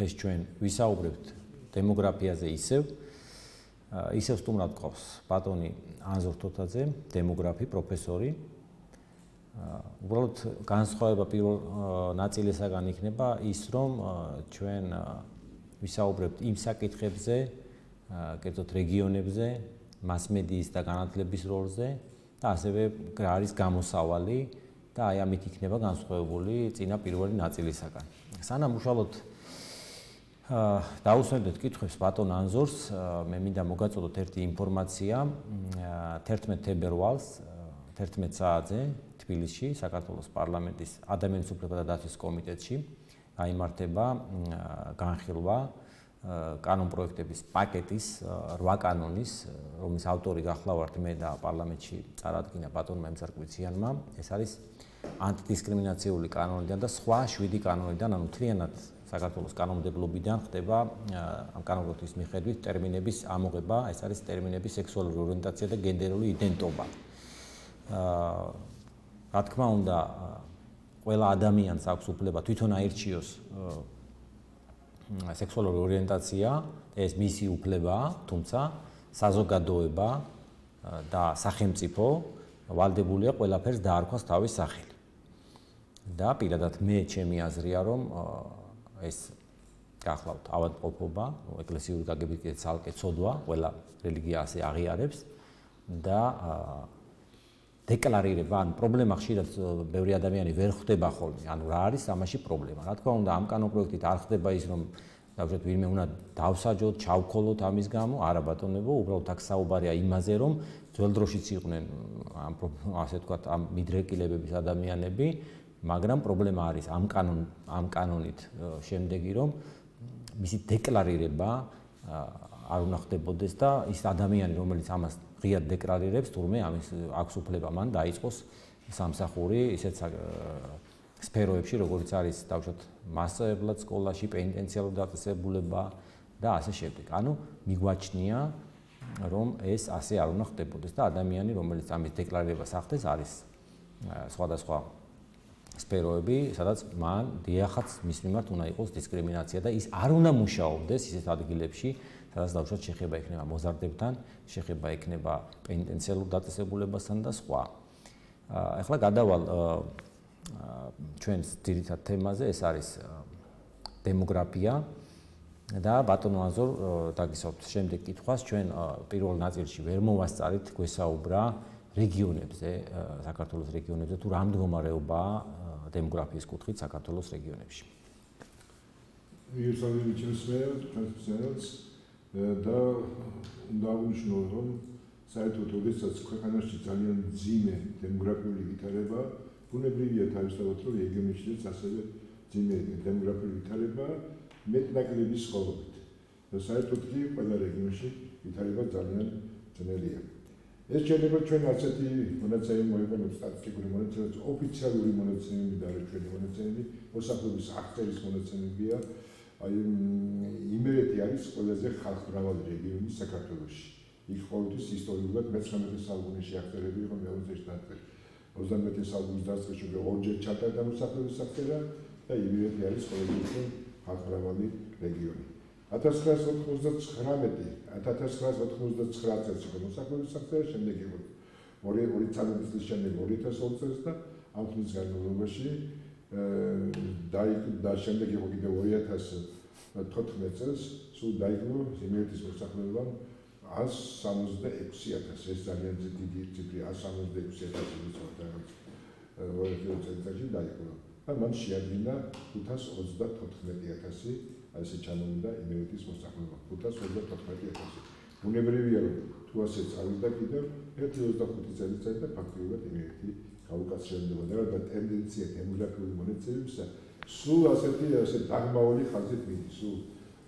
დღეს ჩვენ ვისაუბრებთ დემოგრაფიაზე ისევ სტუმრად გყავს ბატონი ანზორ თოთაძე, დემოგრაფი, პროფესორი. უბრალოდ განსხვავება პირველ ნაწილისაგან იქნება ის, რომ ჩვენ ვისაუბრებთ იმ საკითხებზე, კერძოდ რეგიონებზე, მასმედიის და განათლების როლზე და ასევე არის გამოსავალი და აი ამით იქნება განსხვავებული წინა პირველი ნაწილისაგან. სანამ უშუალოდ დაუსვენდეთ კითხვებს ბატონ ანზორს, მე მინდა მოგაწოდოთ ერთი ინფორმაცია. 11 თებერვალს 11 საათზე თბილისში, საქართველოს პარლამენტის ადამიანის უფლებათა დაცვის კომიტეტში გაიმართება განხილვა კანონპროექტების პაკეტის 8 კანონის, რომლის ავტორი გახლავართ მე და პარლამენტში წარადგინა ბატონმა ემსარკვიციანმა. ეს არის ანტიდისკრიმინაციული კანონიდან და სხვა 7 კანონიდან, ანუ მთლიანად საქართველოს კანონმდებლობიდან ხდება ამ კანონპროექტის მიხედვით ტერმინების ამოღება, ეს არის ტერმინები სექსუალური ორიენტაცია და გენდერული იდენტობა. რა თქმა უნდა, ყველა ადამიანს აქვს უფლება თვითონ აირჩიოს სექსუალური ორიენტაცია, ეს მისი უფლებაა, თუმცა საზოგადოება და სახელმწიფო ვალდებულია ყველაფერს დაარქვას თავის სახელი. და პირადად მე ჩემი აზრია, რომ ეს გახლავთ ავადმყოფობა, ეკლესიური გაგებით კიდე ცალკე ცოდვა, ყველა რელიგია ასე აღიარებს და დეკლარირება, ანუ პრობლემა ხშირად ბევრი ადამიანი ვერ ხვდება ხოლმე, ანუ რა არის ამაში პრობლემა. რა თქმა უნდა, ამ კანონპროექტით არ ხდება ის, რომ დავუშვათ ვინმე უნდა დავსაჯოთ, ჩავქოლოთ ამის გამო, არა ბატონებო, უბრალოდ აქ საუბარია იმაზე, რომ ძველ დროშიც იყვნენ ასე ვთქვათ, ამ მიდრეკილებების ადამიანები, მაგრამ პრობლემა არის ამ კანონით შემდეგი, რომ მისი დეკლარირება არ უნდა ხდებოდეს და ის ადამიანი, რომელიც ამას ღიად დეკლარირებს, თურმე ამის აქვს უფლება მან დაიწყოს სამსახური ისეთ სფეროებში, როგორც არის დავუშვათ მასწავლებლად სკოლაში, პენიტენციარული დაწესებულება და ასე შემდეგ. ანუ მიგვაჩნია, რომ ეს ასე არ უნდა ხდებოდეს და ადამიანი, რომელიც ამის დეკლარირებას ახდენს, არის სხვადასხვა სფეროები, სადაც მან დიახაც მის მიმართ უნდა იყოს დისკრიმინაცია და ის არ უნდა მუშაობდეს ისეთ ადგილებში, სადაც დავუშვათ შეხება იქნება მოზარდებთან, შეხება იქნება პენიტენციარულ დაწესებულებასთან და სხვა. ახლა გადავალ ჩვენს ძირითად თემაზე, ეს არის დემოგრაფია და ბატონო ანზორ დაგისაუბრეთ შემდეგ კითხვას, ჩვენ პირველ ნაწილში ვერ მოვასწარით გვესაუბრა რეგიონებზე, საქართველოს რეგიონებზე, თუ რა მდგომარეობაა დემოგრაფიის კუთხით საქართველოს რეგიონებში. იესალები ჩვენს და უნდა აღნიშნო, რომ საერთოდ როდესაც ქვეყანაში ძალიან მძიმე დემოგრაფიული ვითარება, ბუნებრივია თავისთავად, რომ რეგიონებშიც ასევე მძიმე დემოგრაფიული ვითარება მეტნაკლების ცხოვრობით. და საერთოდ კი ყველა რეგიონში ვითარება ძალიან ძნელია. ეს შეიძლება ჩვენ ასეთი მონაცემები მოიყენოთ, სტატისტიკური მონაცემები, ოფიციალური მონაცემები და არა ჩვენი მონაცემები, მოსახლეობის აღწერის მონაცემებია. აი იმერეთი არის ყველაზე ხალხმრავალი რეგიონი საქართველოში. იქ ყოველთვის ისტორიულად მე-19 საუკუნეში აღწერები იყო მე-20 წელს. 21 საუკუნის დასაწყისში ორჯერ ჩატარდა მოსახლეობის აღწერა და იმერეთი არის ყველაზე ხალხმრავალი რეგიონი. 1999 წელს იყო მოსახლეობის აღწერა, შემდეგ იყო 2013 წლის შემდეგ 2020 წელს და ამ ხნის განმავლობაში და შემდეგ იყო კიდევ 2014 წელს სულ დაიწყო იმერეთის მოსახლეობა 166,000, ეს ძალიან დიდი ციფრი, 166,000 წელიწადში დაიწყო. და მან შეადგინა 534,000, ასე ჩამოვიდა იმერეთის მოსახლეობა 534,000. ბუნებრივია, რომ თუ ასე წავიდა კიდევ 1-25 წელიწად და ფაქტობრივად იმერეთი გაუკაცრიელდება და რა ტენდენცია დემოგრაფიული მონაცემებისა სულ ასეთი დაღმავალი ხაზით მიდის. სულ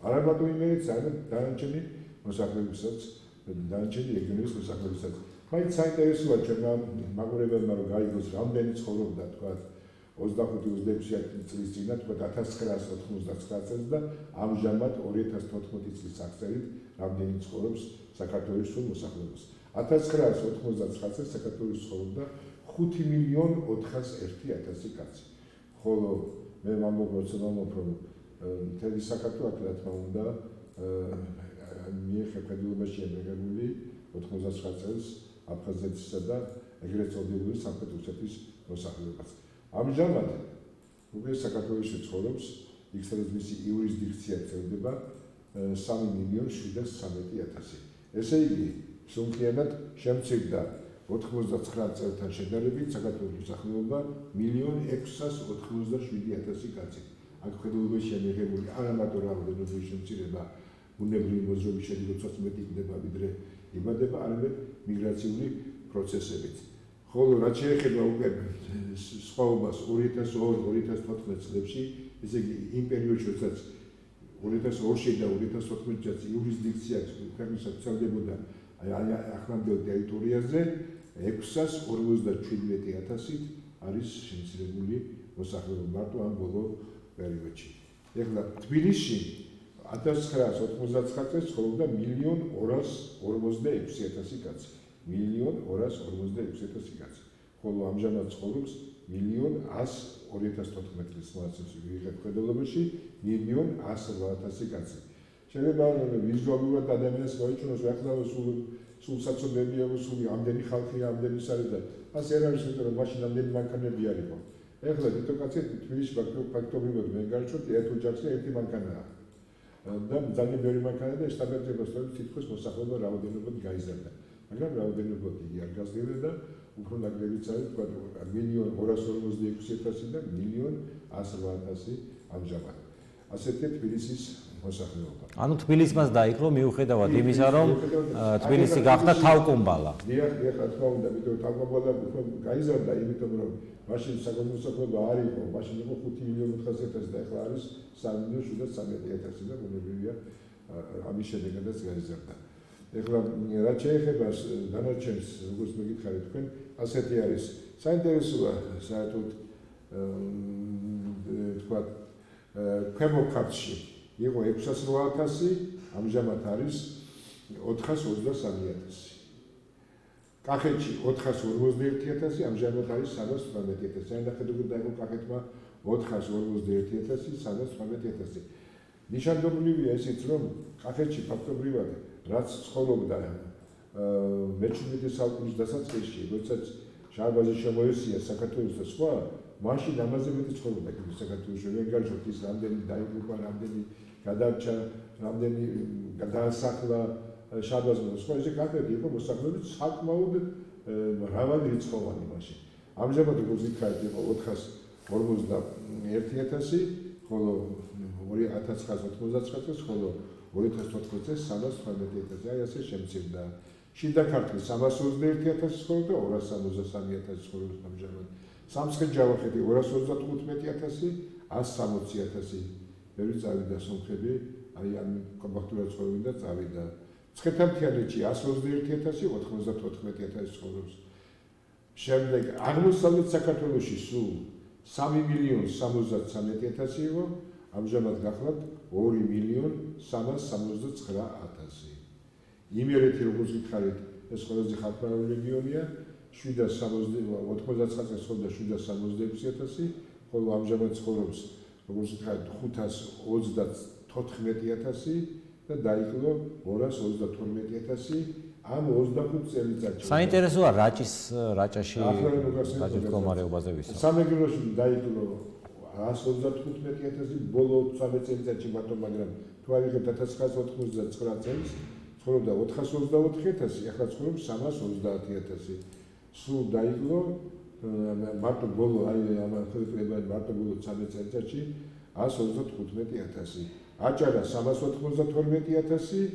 არა მარტო იმერეთს, არამედ დანარჩენი მოსახლეობისაც, დანარჩენი რეგიონების მოსახლეობისაც. მაინც საინტერესოა ჩვენმა მაყურებელმა, რომ გაიგოს რამდენი ცხოვრობდა თქვა 25-26 წლის წინ, თქვა 1999 წელს და ამჟამად 2014 წლის აღწერით რამდენი ცხოვრობს საქართველოს სულ მოსახლეობას. 1999 წელს საქართველოს ცხოვრობდა 5,401,000 კაცი. ხოლო მე ვამბობ, რომ მთელი საქართველოს რა თქმა უნდა მიეხებებულებაშია მიღებული 99 წელს აფხაზეთისა და ეგრეთ წოდებული სამხრეთ რუსეთის მოსახლეობას. ამჟამად უკვე საქართველოში ცხოვრობს იქ სადაც მისი იურისდიქცია წერდება 3.713.000. ესე იგი, სრულიად შემცირდა 99 წელთან შედარებით საქართველოს მოსახლეობა 1.687.000 კაცი. აქ ხედულებაშია მიღებული არა მარტო რაოდენობის შემცირება, ბუნებრივი მოძრაობის შედეგად მეტი იქნება ვიდრე იბადება, არამედ მიგრაციული პროცესებით. ხოლო რაც შეეხება უკვე სხვაობას 2002-2014 წლებში, ესე იგი იმ პერიოდში, როდესაც 2002 და 2014 წელს იურისდიქცია ქვეყნის ვრცელდებოდა ახლანდელ ტერიტორიაზე 657.000-ით არის შემცირებული მოსახლეობა მარტო ამ ბოლო პერიოდში. ეხლა თბილისში 1999 წელს ცხოვრობდა 1.246.000 კაცი. 1.246.000 კაცი. ხოლო ამჟამად ცხოვრობს 1.100.000 წლის მასში ვიღებ ხედველობაში 1.100.000 კაცი. შეიძლება ვიზუალურად ადამიანს მოიჩვენოს ახლა სულ საცოდებია სული ამდენი ხალხია ამდენი სარი და ასე არ არის იმიტომ რომ მაშინ ამდენი მანქანები არისო. ეხლა თვითონ კაცი თბილისში ფაქტობრივად მე გარჩევთ ერთ ოჯახზე ერთი მანქანაა. და ძალიან ბევრი მანქანა და სტანდარტებას თითქოს მოსახლეობა რაოდენობად გაიზარდა. მაგრამ რაოდენობა იგი არ გაზრდა და უფრო ნაკლებიც არის თქვა 1.246.000 და 1.100.000 ამჟამად. ასეთი თბილისის მოსახლეობა. ანუ თბილისმაც დაიქრო მიუხედავად იმისა, რომ თბილისი გახდა თავკომბალა. დიახ, რა თქმა უნდა, იმიტომ თავკომბალა უფრო გაიზარდა, იმიტომ რომ მაშინ საკუთარი მოსახლეობა არ იყო, მაშინ იყო 5.400.000 და ახლა არის 3.713.000 და ბუნებრივია ამის შედეგადაც გაიზარდა. ეხლა რაც შეეხება დანარჩენს, როგორც მეკითხარით თქვენ, ასეთი არის. საინტერესოა საერთოდ თქვა ქვემო ქართლში იყო 608.000, ამჟამად არის 423.000. კახეთში 441.000, ამჟამად არის 318.000. საინახედებოდ დაიყო კახეთმა 441.000, 318.000. ნიშანდობლივია ისიც, რომ კახეთში ფაქტობრივად რაც ცხოვრობდა მე-17 საუკუნის დასაწყისში, როდესაც შარბაზი შემოესია საქართველოს და სხვა, მაშინ ამაზე მეტი ცხოვრობდა საქართველოში. ვერ გარჩევთ ის რამდენი დაიღუპა, რამდენი გადარჩა, რამდენი გადაასახლა შარბაზმა და სხვა. ესე კახეთი იყო მოსახლეობის საკმაოდ მრავალრიცხოვანი მაშინ. ამჟამად როგორც ვიქარით იყო 441.000, ხოლო 1999 წელს, ხოლო 2014 წელს 318.000, აი ასე შემცირდა. შიდა ქართლი 321.000 ცხოვრობდა, 263.000 ცხოვრობს ამჟამად. სამცხე-ჯავახეთი 235.000, 160.000. ბევრი წავიდა სომხები, აი ამ კომპაქტურად ცხოვრობდა წავიდა. მცხეთა-მთიანეთში 121.000, 94.000 ცხოვრობს. შემდეგ აღმოსავლეთ საქართველოში სულ 3.063.000 იყო, ამჟამად გახლავთ 2.369.000. იმერეთი როგორც გითხარით, ეს ყველაზე ხალხმრავალი რეგიონია, 99 წელს ცხოვრობდა 766.000, ხოლო ამჟამად ცხოვრობს როგორც გითხარით 534.000 და დაიკლო 232.000 ამ 25 წელიწადში. საინტერესოა რაჭაში მდგომარეობაზე ვისაუბროთ. სამეგრელოში დაიკლო 135.000 ბოლო 13 წელიწადში მარტო, მაგრამ თუ ავიღებთ 1999 წელს ცხოვრობდა 424.000, ახლა ცხოვრობს 330.000. სულ დაიკლო მარტო ბოლო აი ამ ხელისუფლებამ მარტო ბოლო 13 წელიწადში 135.000. აჭარა 392.000,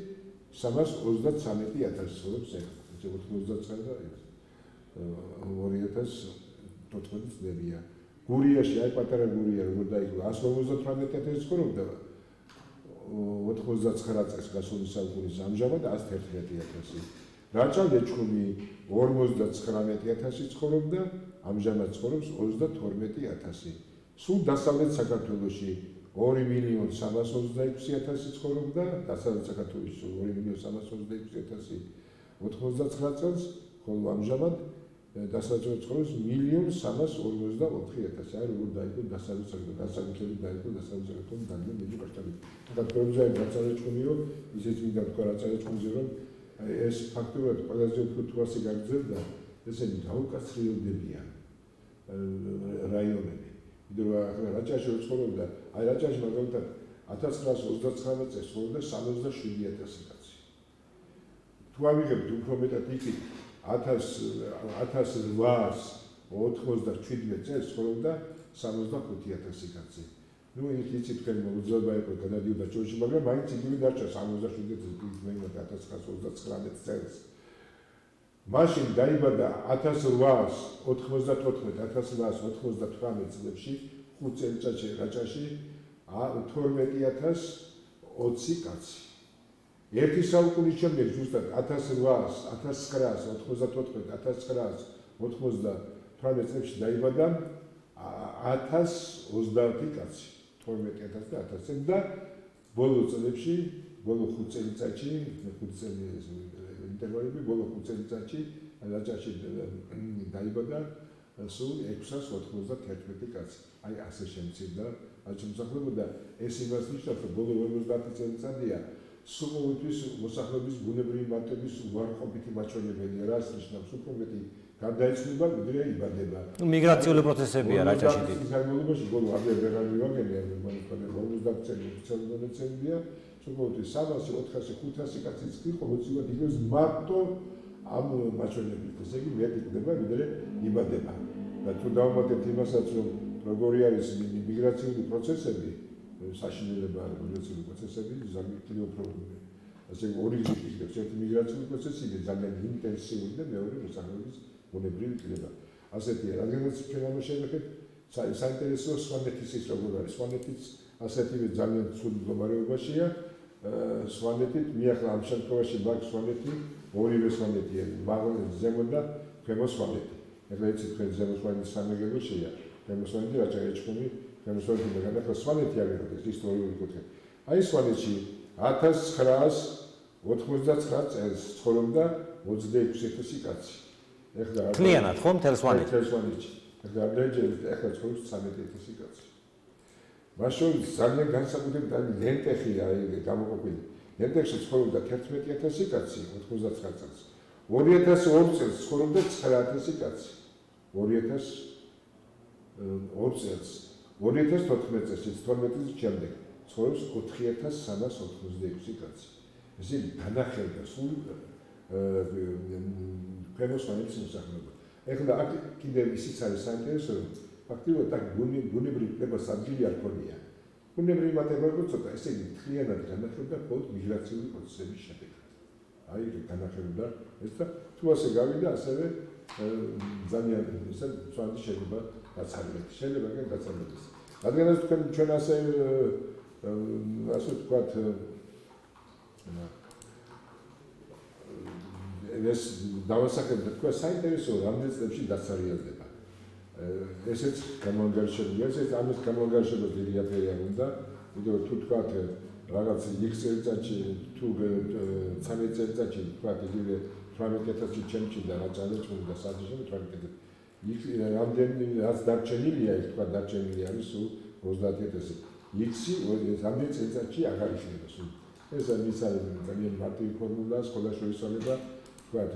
333.000 ცხოვრობს ახლა. 90 წელი და 2014 წლებია. გურიაში, აი პატარა გურია, როგორ დაიკლო 158.000 ცხოვრობდა 99 წელს გასული საუკუნის, ამჟამად 111.000. რაჭა-ლეჩხუმი 59.000 ცხოვრობდა, ამჟამად ცხოვრობს 32.000. სულ დასავლეთ საქართველოში 2.326.000 ცხოვრობდა, დასავლეთ საქართველოში 2.326.000 99 წელს, ხოლო ამჟამად დასაბუთებულ ცხოვრებას 1,344,000. აი როგორ დაიწყო დასაბუთებები დაიწყო დასაბუთებები ძალიან დიდი მასშტაბით. საქართველოში დაწარიჭუნიო ისიც მინდა თქვა დაწარიჭუნზე რომ ეს ფაქტობრივად ყველაზე უფრო თუ ასე გაგრძელდა ესენი გაუკაცრიელდებიან რაიონები. იმიტომ რომ რაჭაში ცხოვრობდა, აი რაჭაში მაგალითად 1939 წელს ცხოვრობდა 67,000 კაცი. თუ ავიღებთ უფრო მეტად იქით 1897 წელს ცხოვრობდა 65,000 კაცი. ნუ იცით თქვენ მოძრაობა იყო გადადიოდა ჯოში, მაგრამ მაინც იგივე დარჩა 67,000 1929 წელს. მაშინ დაიბადა 1894-1899 წლებში 5 წელიწადში რაჭაში 12,020 კაცი. ერთი საუკუნის შემდეგ ზუსტად 1894-1998 წლებში დაიბადა 1030 კაცი. 12,000 და 1000 და ბოლო წლებში, ბოლო 5 წელიწადში, 5 წელი ინტერვალები, ბოლო 5 წელიწადში რაჭაში დაიბადა სულ 691 კაცი. აი ასე შემცირდა აჩემსახლებოდა და ეს იმას ნიშნავს, რომ ბოლო 50 წელიწადია სულოვითის მოსახლეობის ბუნებრივი მატების უარყოფითი მაჩვენებელია, რაც ნიშნავს უფრო მეტი გარდაიცვლება, ვიდრე იბადება. მიგრაციული პროცესებია რაჭაში. ის განმავლობაში ბოლო ადრე ვეღარ მივაგენია, მაგრამ 50 წელი ოფიციალური წელია, სულოვითის 300-400-500 კაცის იყო, მოცივად იგებს მარტო ამ მაჩვენებლით, ესე იგი მეტი ხდება, ვიდრე იბადება. და თუ დავუმატებთ იმასაც, რომ როგორი არის მიგრაციული პროცესები, საშინელება მიგრაციული პროცესები, ძალიან უფრო ასე ორი იქნება, ერთი მიგრაციული პროცესი ძალიან ინტენსიური და მეორე მოსახლეობის ბუნებრივი კრება. ასეთია, რადგანაც ჩვენ ამას შევეხეთ, საინტერესოა სვანეთის ის როგორ არის. სვანეთიც ასეთივე ძალიან ცუდ მდგომარეობაშია. სვანეთით მიახლა ამ შემთხვევაში მაქვს სვანეთი, ორივე სვანეთია, ზემო და ქვემო სვანეთი. ეხლა იცით თქვენ ზემო სვანეთის სამეგრელოშია, ქვემო სვანეთი რაჭა-ეჭქუმი, ქვემო სვანეთი და განახლა სვანეთი ავიღოთ ისტორიული კუთხე. აი სვანეთში 1999 წელს ცხოვრობდა 26,000 კაცი. ეხლა კლიანად ხო მთელ სვანეთში? მთელ სვანეთში. ეხლა ეხლა ცხოვრობს 13,000 კაცი. მას შორის ძალიან განსაკუთრებით ლენტეხია გამოყოფილი. ლენტეხში ცხოვრობდა 11,000 კაცი 99 წელს. 2002 წელს ცხოვრობდა 9,000 კაცი. 2002 წელს 2014 წელს 12 წლის შემდეგ ცხოვრობს 4,386 კაცი. ეს იგი განახელდა სულ ქვემო სვანეთის მოსახლეობა. ეხლა აქ კიდევ ისიც არის საინტერესო, რომ ფაქტობრივად აქ ბუნებრივი კრებას ადგილი არ ქონია. ბუნებრივი მატება ცოტა, ესე იგი მთლიანად განახელდა მხოლოდ მიგრაციული პროცესების შედეგად. აი განახელდა ეს და თუ ასე გავიდა, ასევე ძალიან ისე სვანეთი შეიძლება გაცარიელდეს. შეიძლება კი გაცარიელდეს. რადგანაც ჩვენ ასე ვთქვათ ეს დავასახელდა თქვა საინტერესოა რამდენ წლებში დაცარიელდება. ესეც გამოანგარიშებულია, ესეც ამის გამოანგარიშებას დიდი აფერი არ უნდა, იმიტომ რომ თუ თქვათ რაღაც X წელიწადში თუ 13 წელიწადში თქვათ იგივე 18,000 ჩემში და რაჭა-ეჭქუმი და სადიშემ 18,000. რამდენი რაც დარჩენილია, ის თქვათ დარჩენილი არის სულ 30,000. X-ი რამდენ წელიწადში აღარ იქნება სულ. ეს არის ძალიან მარტივი ფორმულა, სკოლაში ისწავლება თქვათ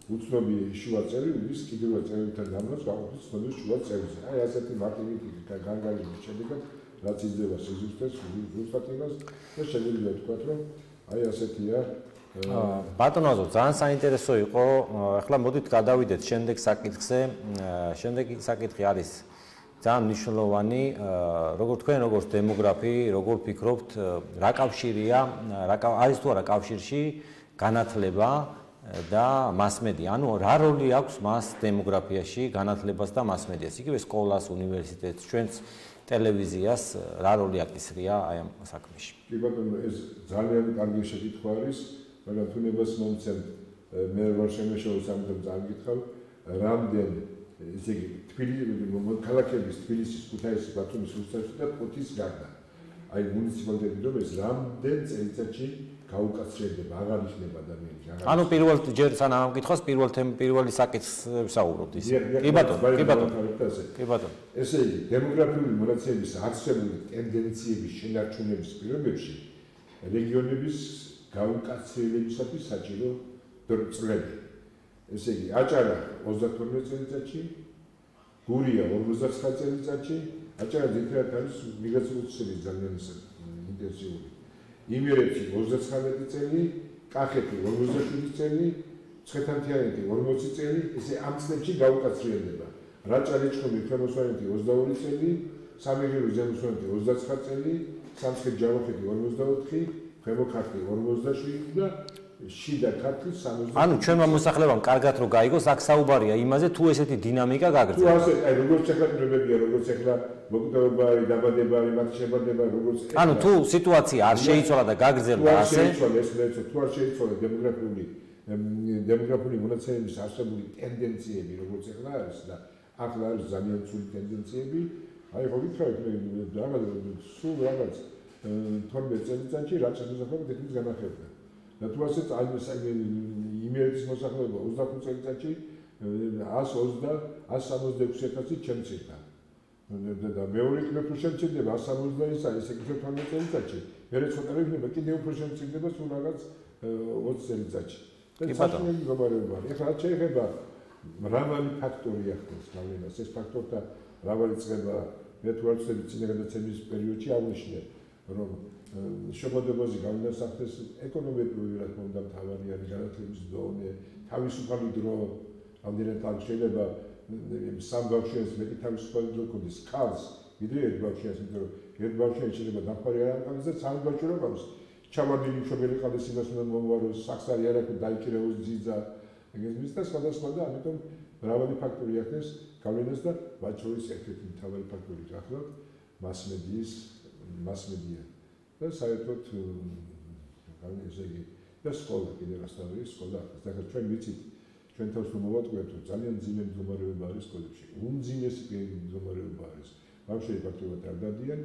უცნობი შუა წერილის კიდევ წერითა გამოს გაყოფის ცნობილი შუა წერიზე. აი ასეთი მარტივი განგარიშვის შედეგად რაც იძლევა სიზუსტეს, ზუსტად იმას და შეიძლება ვთქვათ, რომ აი ასეთია. ბატონო, ძალიან საინტერესო იყო. ახლა მოდით გადავიდეთ შემდეგ საკითხზე. შემდეგი საკითხი არის ძალიან მნიშვნელოვანი. როგორ თქვენ, როგორც დემოგრაფი, როგორ ფიქრობთ, რა კავშირია, არის თუ არა კავშირში განათლება და მასმედია? ანუ რა როლი აქვს მას დემოგრაფიაში, განათლებას და მასმედიას? იგივე სკოლას, უნივერსიტეტს, ჩვენს ტელევიზიას რა როლი აკისრია აი ამ საქმეში? კი ბატონო, ეს ძალიან კარგი შეკითხვა არის, მაგრამ თუნებას მომცემ მე ვარ შემეშოვის ამიტომ წამიკითხავ, რამდენ ესე იგი ქალაქების თბილისის, ქუთაისის, ბათუმის, რუსთავის და ფოთის გარდა. აი მუნიციპალიტეტი რომ ეს რამდენ წელიწადში გაუკაცრიელდება, აღარ იქნება ადამიანი. ანუ პირველ ჯერ სანამ ამ კითხავს პირველი საკითხს ვსაუბრობთ ის. კი ბატონო, კი ბატონო. კი ბატონო. ესე იგი, დემოგრაფიული მონაცემების არსებული ტენდენციების შენარჩუნების პირობებში რეგიონების გაუკაცრიელებისათვის საჭირო წლები. ესე იგი, აჭარა 32 წელიწადში, გურია 59 წელიწადში, აჭარა ძირითადად არის მიგრაციული ცვლილებები ძალიან ინტენსიური. იმერეთი 39 წელი, კახეთი 47 წელი, ცხეთანთიანეთი 40 წელი, ესე ამ წლებში გაუკაცრიელდება. რაჭა-ლეჩხუმი ქვემოსვანეთი 22 წელი, სამეგრელო ზემოსვანეთი 29 წელი, სამცხე-ჯავახეთი 44, ქვემო ქართლი 47 და შიდა ქართლი 60. ანუ ჩვენმა მოსახლებამ კარგად რო გაიგოს, აქ საუბარია იმაზე, თუ ესეთი დინამიკა გაგრძელდება. თუ ასე, აი როგორც ახლა პრობლემებია, როგორც ახლა მოგდაობა არის, დაბადება არის, მათი შეფარდება როგორც ანუ თუ სიტუაცია არ შეიცვალა და გაგრძელდა ასე, თუ არ შეიცვალა დემოგრაფიული მონაცემების არსებული ტენდენციები, როგორც ახლა არის და ახლა არის ძალიან ცუდი ტენდენციები, აი ხო გითხარით, სულ რაღაც 12 წელიწადში რაც მოსახლეობა თითქმის განახლებდა. და თუ ასე იმერეთის მოსახლეობა 25 წელიწადში 166,000 ჩემცირდა. და მეორე კიდევ უფრო შემცირდება 170 არის ეგრე 12 წელიწადში. მერე ცოტა იქნება კიდევ უფრო შემცირდება სულ რაღაც 20 წელიწადში. და საჭირო მდგომარეობა. ეხლა რაც შეეხება მრავალი ფაქტორი ახდენს გავლენას. ეს ფაქტორთა მრავალი წება მე თუ არ ვცდები წინა გადაცემის პერიოდში აღნიშნე, რომ შობადობაზე გავლენას ახდენს ეკონომიკური რა თქმა უნდა მთავარი არის განათლების დონე, თავისუფალი დრო, რამდენად არ შეიძლება სამ ბავშვს მეტი თავისუფალი დრო ქონდეს ქალს, ვიდრე ერთ ბავშვს, იმიტომ რომ ერთ ბავშვს შეიძლება დაფარი არ ამყავს და სამი ბავშვი რო ყავს. ჩავარდილი მშობელი ყავდეს იმას უნდა მომვაროს, საქსარი არ აქვს დაიჭიროს ძიძა. ეგეც და სხვადასხვა და ამიტომ მრავალი ფაქტორი ახდენს გავლენას და მათ შორის ერთ-ერთი მთავარი ფაქტორი გახლავთ მასმედია და საერთოდ ესე იგი და სკოლა კიდევ რას თავი სკოლა ახდენს. და ჩვენ ვიცით ჩვენ თავს რომ მოვატყუებთ რომ ძალიან მძიმე მდგომარეობა არის სკოლებში. უმძიმესი მდგომარეობა არის. ბავშვები ფაქტობრივად არ დადიან.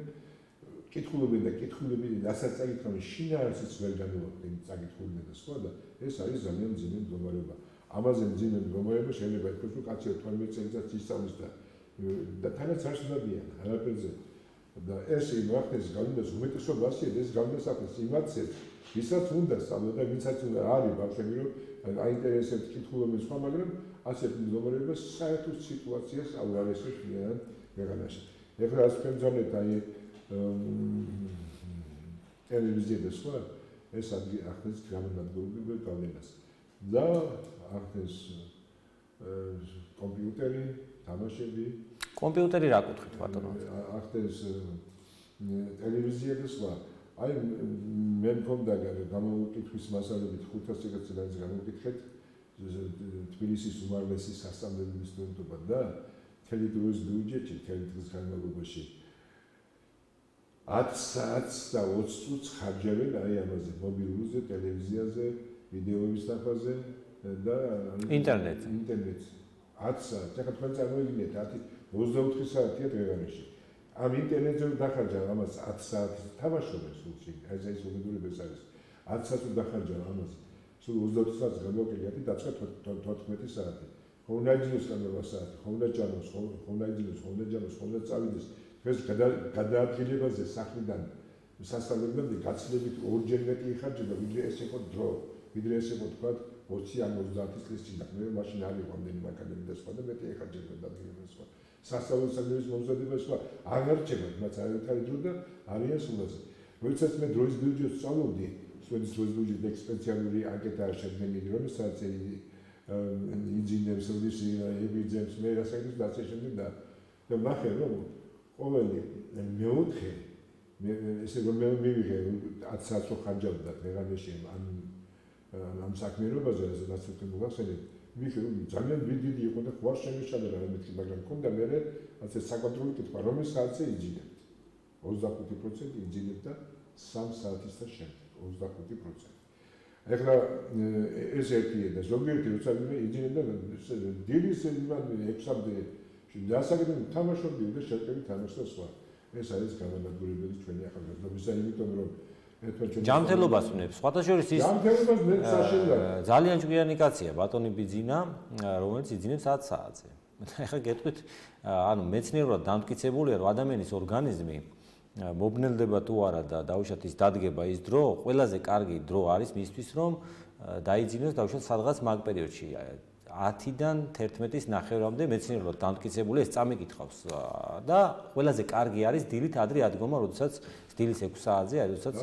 კითხულობენ და კითხულები რასაც წაკითხავენ შინაარსიც ვერ განუახდნენ წაკითხულობენ და სხვა და ეს არის ძალიან მძიმე მდგომარეობა. ამაზე მძიმე მდგომარეობა შეიძლება ითქვას რომ კაცი 12 წელიწადს ისწავლის და თანაც არ შედადიან არაფერზე. და ეს იმახდეს გავლენას უმეტესობა ასეა ეს გავლენას ახდენს იმათზე ვისაც უნდა სწავლა და ვისაც უნდა არის ბავშვები რომ აინტერესებთ კითხულობენ სხვა მაგრამ ასეთ მდგომარეობას საერთოდ სიტუაციას არ ესეთ მიან ვეღანაში. ეხლა რაც თქვენძანეთ აი ტელევიზია და სხვა ეს ახდენს გამონადგურებულ გავლენას. და ახდენს კომპიუტერი, თამაშები. კომპიუტერი რა კუთხით ბატონო? ახდენს ტელევიზია და სხვა. აი მე მქონდა გამოკითხვის მასალებით 500 წელიწადს გამოკითხეთ თბილისის უმაღლესი სასწავლებელი სტუდენტობა და მთელი დროის ბიუჯეტი მთელი დღის განმავლობაში 10 საათს და 20 წუთს ხარჯავენ აი ამაზე მობილურზე, ტელევიზიაზე, ვიდეოების ნახაზზე და ინტერნეტზე. 10 საათს. ახლა თქვენ წარმოიდგინეთ 24 საათია დღევანდელი. ამ ინტერნეტზე დახარჯავ ამას 10 საათს თამაშობენ სულში. ეს უბედურება არის. 10 საათს დახარჯავ ამას. სულ 24 საათს გამოვაკეთე დაწყე 14 საათი. ხო უნდა იძინოს კამერა საათი, ხო უნდა ჭამოს, ხო უნდა იძინოს, ხო უნდა ჭამოს, ხო უნდა წავიდეს. ეს გადაადგილებაზე სახლიდან სასწავლებლებამდე გაცილებით ორჯერ მეტი იხარჯება, ვიდრე ეს იყო დრო, ვიდრე ეს იყო თქვა 20 ან 30 წლის წინ. მე მაშინ არ იყო ამდენი აკადემია და სხვა და მეტი ეხარჯება დადგება სხვა. სასწავლებლის მომზადება სხვა აღარ რჩება, მათ აერთარი დრო და არიან სულაზე. როდესაც მე დროის ბიუჯეტს სწავლობდი, სვედის დროის ბიუჯეტი სპეციალური ანკეტა შედგენილი, რომელსაც ინჟინერს ებიძებს მე რასაც და ასე შემდეგ და ნახე რომ ყოველი მეოთხე ესე რომ მე მივიღე 10 საათს ხარჯავდა დღევანდელი ამ საქმიანობაზე რასაც თქვენ მოგახსენეთ ვიხე რომ ძალიან დიდი იყო და ხوار შემეშალა რა მეთქი მაგრამ მქონდა მე ასე საკონტროლო კითხვა რომელ საათზე იძინებთ 25% იძინებთ და 3 საათის და შემდეგ 25%. ეხლა ეს ერთია და ზოგიერთი როცა იძინებდა დილის იმან 6-მდე დასაგებენ თამაშობდი და შევკები თამაშს და სხვა. ეს არის გამონადგურებელი ჩვენი ახალგაზრდობისა, იმიტომ რომ ჯანმრთელობას ვნებს. სხვათა შორის ის ჯანმრთელობას ვნებს საშინლად. ძალიან ჭკვიანი კაცია ბატონი ბიძინა, რომელიც იძინებს 10 საათზე. ეხლა გეტყვით, ანუ მეცნიერულად დამტკიცებულია, რომ ადამიანის ორგანიზმი მობნელდება თუ არა და დაუშვათ ის დადგება ის დრო, ყველაზე კარგი დრო არის მისთვის, რომ დაიძინოს დაუშვათ სადღაც მაგ პერიოდში 10-დან 11-ის ნახევრამდე მეცნიერულად დამტკიცებული ეს წამიკითხავს და ყველაზე კარგი არის დილით ადრე ადგომა, როდესაც დილის 6 საათზე, როდესაც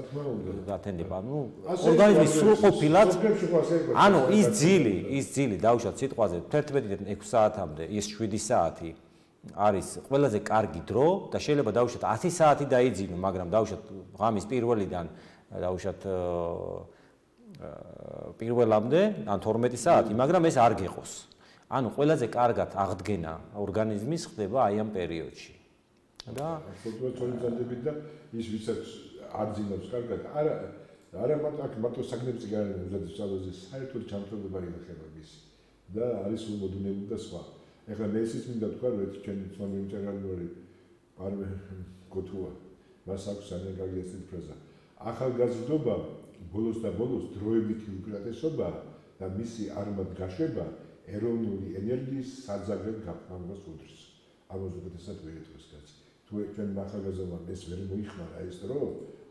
გათენდება. ანუ ორგანიზმის სრულყოფილად ანუ ის ძილი დაუშვათ სიტყვაზე 11-დან 6 საათამდე, ის 7 საათი არის ყველაზე კარგი დრო და შეიძლება დაუშვათ 10 საათი დაიძინო, მაგრამ დაუშვათ ღამის პირველიდან დაუშვათ პირველამდე, ან 12 საათი, მაგრამ ეს არ გეყოს. ანუ ყველაზე კარგად აღდგენა ორგანიზმის ხდება აი ამ პერიოდში. და ფოტოთოლიზანდებით და ის ვისაც არ ძინავს კარგად, არა მარტო საგნებზე გარანტია უზადის სწავლაზე, საერთოდ ჯანმრთელობა ინახება მის და არის ულმოდუნებული და სხვა. ეხლა მე ისიც მინდა თქვა, რომ ჩემი ცნობილი მწერალი პარმე გოთუა, მას აქვს ძალიან კარგი ესეთი ფრაზა. ახალგაზრდობა ბოლოს და ბოლოს დროებითი უპირატესობა და მისი არმად გაშვება ეროვნული ენერგიის საძაგრად გაფორმებას უდრის. ამას უკეთესად ვერ ეთქვის კაცი. თუ ჩვენ ახალგაზრდობამ ეს ვერ მოიხმარა ეს დრო,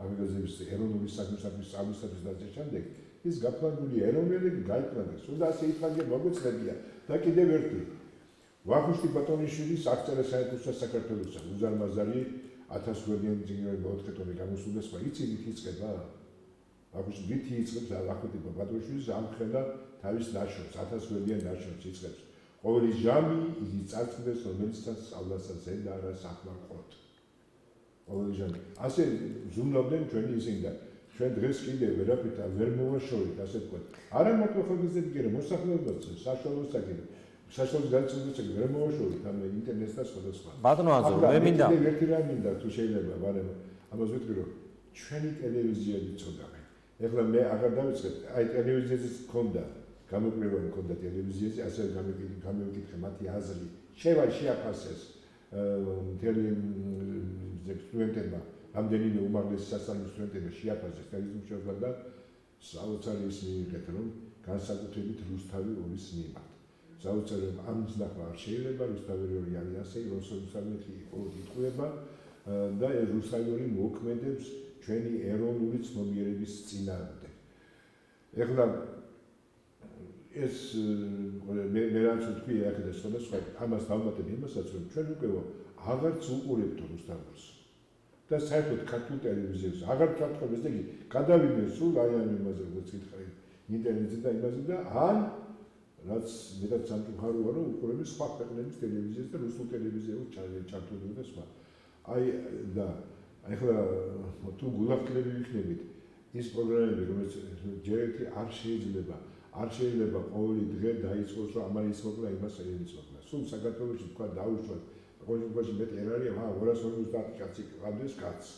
ახალგაზრდების ეროვნული საქმისათვის სწავლისათვის და ამ შემდეგ ის გაფორმებული ეროვნული გაიფრანგეს. სულ ასე იფრანგე მოგვეცლებია და კიდევ ერთი ვახუშტი ბატონიშვილის აღწერა საერთო საქართველოსა უზარმაზარი 1000 გვერდიანი წიგნები 4 ტომი გამოსულა სხვა იცი ვით იწყება ვახუშტი ვით იწყებს ვახუშტი ბატონიშვილის ამხელა თავის ნაშრომს 1000 გვერდიანი ნაშრომს იწყებს ყოველი ჟამი იგი წარწმდეს რომელსაც სწავლასაც ზედა არა სახმარყოთ ყოველი ჟამი ასე ზუმნავდნენ ჩვენი ისინი და ჩვენ დღეს კიდევ ვერაფრით ვერ მოვაშორეთ ასე ვთქვათ არა მარტო ხელმისაწვდომი გერა მოსახლეობაც საშუალო საკითხი საშუალო განცხადებაში ვერ მოვაშორეთ ამ ინტერნეტს და სხვადასხვა. ბატონო ანზორ, მე მინდა ერთი რამ მინდა თუ შეიძლება, მაგრამ ამას ვიტყვი რომ ჩვენი ტელევიზია ვიცოდავენ. ეხლა მე აღარ დავიწყებ, აი ტელევიზიაზეც მქონდა, გამოკვლევა მქონდა ტელევიზიაზე, ასე გამოვიკითხე მათი აზრი. შეაფასეს მთელი სტუდენტებმა, რამდენიმე უმაღლესი სასწავლებლის სტუდენტებმა შეაფასეს ტელევიზიურმა და საოცარი ის მიიღეთ, რომ განსაკუთრებით რუსთავი ორის მიმართ. საოცარად ამის ნახვა არ შეიძლება, რუსთავი ორი არის ასე, რუსთავი იტყუება და ეს რუსთავი მოქმედებს ჩვენი ეროვნული ცნობიერების წინააღმდეგ. ეხლა ეს მე რაც ვთქვი აქ და სხვადასხვა ამას დავუმატებ იმასაც, რომ ჩვენ უკვე აღარც უყურებთ რუსთავს და საერთოდ ქართულ ტელევიზიაზე აღარ ჩავთხოვდეს და გადავიდნენ სულ აი ამ იმაზე როგორც ითხარი ინტერნეტზე და იმაზე და ან რაც მეტად სამწუხაროა რომ უყურებს სხვა ქვეყნების ტელევიზიას და რუსულ ტელევიზიას ჩართული და სხვა. აი და ეხლა თუ გულახდილები ვიქნებით ის პროგრამები რომელიც ჯერ ერთი არ შეიძლება ყოველი დღე დაიწყოს რომ ამან ისმოკლა იმას ეცმოკლა. სულ საქართველოში თქვა დაუშვათ ყოველგვარი მეტი არ არის 250 კაცი ყავდეს კაცს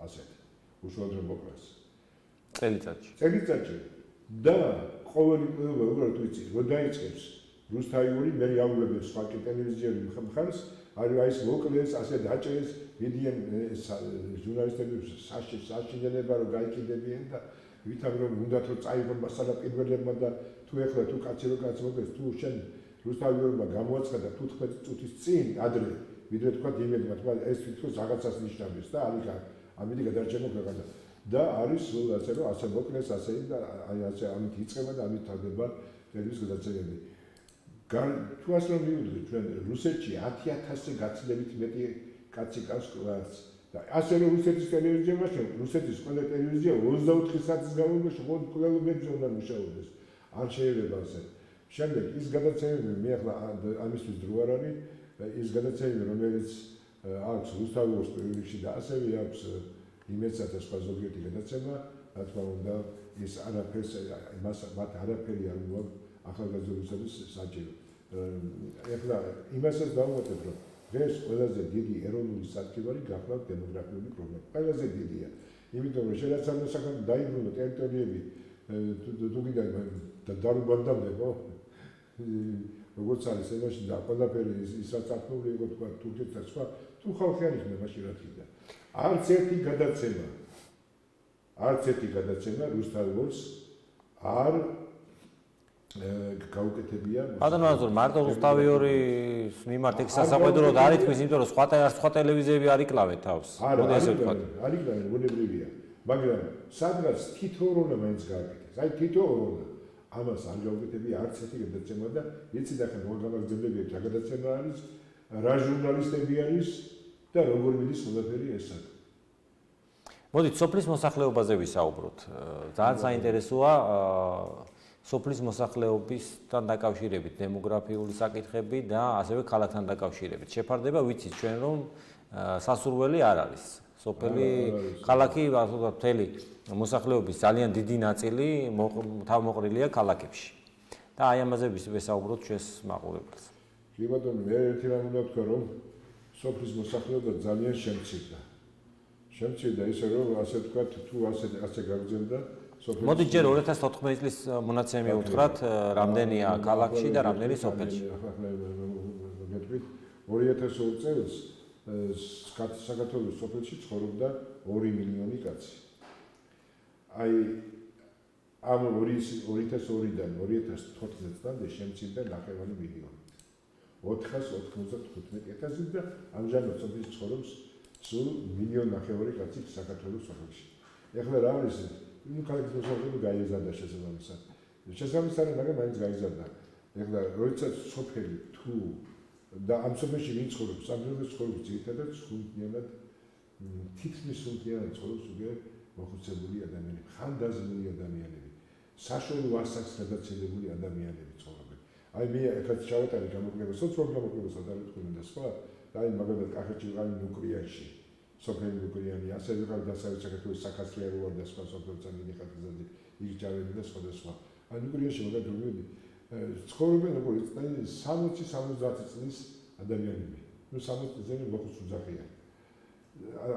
ასეთ უშუალოდ მოკლას წელიწადში და ყოველი ყოლა უბრალოდ ვიცი რომ დაიწყებს რუსთავი მე ავლებებს სხვა ტელევიზიები მხარს არის აი ეს მოკლეს ასე დაჭერეს ვიდიან ჟურნალისტები საშინელება რომ გაიკიდებიან და ვითარ რომ უნდათ რომ წაიღონ მასალა პირველებმა და თუ ეხლა თუ კაცი მოკლეს თუ შენ რუსთავი გამოაცხადა 15 წუთის წინ ადრე ვიდრე თქვა იმედმა თქვა ეს თვითონ რაღაცას ნიშნავს და არის ამით გადარჩენა ქვეყანა და არის ასე რომ ასე მოკლეს ასე და აი ასე ამით იწყება და ამით თავდება ტელევიზიის გადაცემები. თუ ასე რომ მივუძღოთ ჩვენ რუსეთში 10,000-ზე გაცილებით მეტი კაცი კაც კლასს და ასე რომ რუსეთის ტელევიზიაში რუსეთის ყველა ტელევიზია 24 საათის განმავლობაში ყველგან უნდა მუშაობდეს. არ შეიძლება ასე. შემდეგ ის გადაცემები მე ახლა ამისთვის დრო არ არის ის გადაცემები რომელიც აქვს რუსთავის პერიოდში და ასევე აქვს იმეცად და სხვა ზოგიერთი გადაცემა, რა თქმა უნდა, ის არაფერს მათ არაფერი არ მოაქვს ახალგაზრდობისათვის საჭირო. ეხლა იმასაც დავუმატებ, რომ დღეს ყველაზე დიდი ეროვნული საკითხი გახლავთ დემოგრაფიული პრობლემა. ყველაზე დიდია. იმიტომ რომ შეიძლება საკუთარ დაიბრუნო ტერიტორიები თუ კიდე დარუბანდამდე, ხო? როგორც არის ემაში და ყველაფერი ის რაც აკნული იყო თქვა თურქეთს და სხვა თუ ხალხი არ იქნება მაშინ რა თქმა უნდა. არც ერთი გადაცემა არც ერთი გადაცემა რუსთაველს არ გაუკეთებია. ბატონო ანზორ, მარტო რუსთავიორის მიმართ ეგ სასაყვედროდ არ ითქმის, იმიტომ რომ სხვა ტელევიზიები არ იკლავენ თავს. მოდი ესე ვთქვა. არ იკლავენ, ბუნებრივია. მაგრამ სადღაც თითო რონა მაინც გააკეთეს. აი თითო რონა. ამას არ გაუკეთებია არც ერთი გადაცემა და იცი და ხან მოგამაგზავნებია რა გადაცემა არის, რა ჟურნალისტები არის და როგორ მიდის ყველაფერი ეს საქმე. მოდით სოფლის მოსახლეობაზე ვისაუბროთ. ძალიან საინტერესოა სოფლის მოსახლეობისთან დაკავშირებით დემოგრაფიული საკითხები და ასევე ქალაქთან დაკავშირებით. შეფარდება ვიცით ჩვენ რომ სასურველი არ არის. სოფელი ქალაქი მთელი მოსახლეობის ძალიან დიდი ნაწილი თავმოყრილია ქალაქებში. და აი ამაზე ვისაუბროთ ჩვენს მაყურებელს. კი ბატონო, მე ერთი რამ უნდა ვთქვა რომ სოფლის მოსახლეობა ძალიან შემცირდა. შემცირდა ისე რომ ასე ვთქვა თუ ასე გაგრძელდა მოდი ჯერ 2014 წლის მონაცემი უთხრათ რამდენია ქალაქში და რამდენი სოფელში. 2002 წელს საქართველოს სოფელში ცხოვრობდა 2 მილიონი კაცი. აი ამ 2002-დან 2014 წლამდე შემცირდა 9 მილიონი. 495,000 და ამჟამად სოფელში ცხოვრობს სულ 1,900,000 კაცი საქართველოს სოფელში. ეხლა რა არის? ნუ ქალაქის მოსახლეობა გაიზარდა შესაბამისად. შესაბამისად, მაგრამ მაინც გაიზარდა. ეხლა როდესაც სოფელი თუ და ამ სოფელში ვინ ცხოვრობს? ამ სოფელში ცხოვრობს ძირითადად სრულიად თითქმის სრულიად ცხოვრობს უკვე მოხუცებული ადამიანები, ხანდაზმული ადამიანები, საშუალო ასაკს გადაცილებული ადამიანები ცხოვრობენ. აი მე ეხლა ჩავატარე გამოკვლევა, სოციალურ გამოკვლევას არ ვიტყვი და სხვა, აი მაგალითად კახეთში ვიყავ ნუკრიაში. სოფელი ნუკრიანი, ასე ვიყავ დასავლეთ საქართველოს საქართველოს ვარ და სხვა სოფელთან მიდიხარგზავდი, იქ ჯავები და სხვა. აი ნუკრიაში მაგალითად ცხოვრობენ როგორც 60-70 წლის ადამიანები. ნუ 60 წელი მოხუც უძახია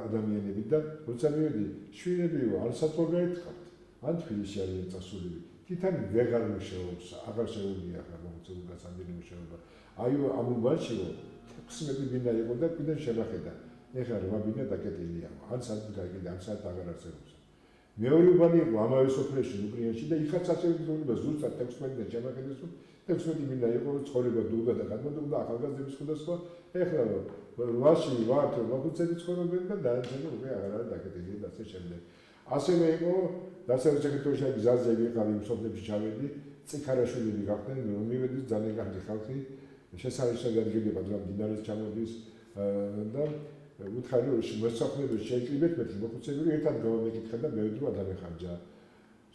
ადამიანები და როცა მივედი შვილებიო, ან საწოლგარეთ ხართ, ან თბილისში არიან წასულები. თითქმის ვეღარ მუშაობს, აღარ შეუძლია ახლა მოხუცებულ გასამდენი მუშაობა. აი ამ უბანშიო 16 ბინა იყო და კიდევ შემახედა. ეხლა 8 ბინა დაკეტილია. ან სადღაც გაიგე, ან სადღაც აღარ არსებობს. მეორე უბანი იყო ამავე სოფელში ნუკრიანში და იქაც ასე ვიქნებოდა ზუსტად 16-დან შემახედეს რომ 16 ბინა იყო ცხოვრება დუღდა და გადმოდუღდა ახალგაზრდების სხვადასხვა. ეხლა 8-ში ვართ მოხუცები ცხოვრობენ და დაანჩენა უკვე აღარ არის დაკეტილი და ასე შემდეგ. ასევე იყო დასავლეთ საქართველოში გზაზე ვიყავი სოფლებში ჩავედი, წიქარაშვილები გახდნენ, რომ მივედი ძალიან კარგი ხალხი, შესანიშნავი ადგილება, რომ დინარეს ჩამოდის და უთხარი რომ მოსახლეობის შეიკრიბეთ მეტი მოხუცები ერთად გავამეკითხა და მე ვიდრე ადამიანხარჯა.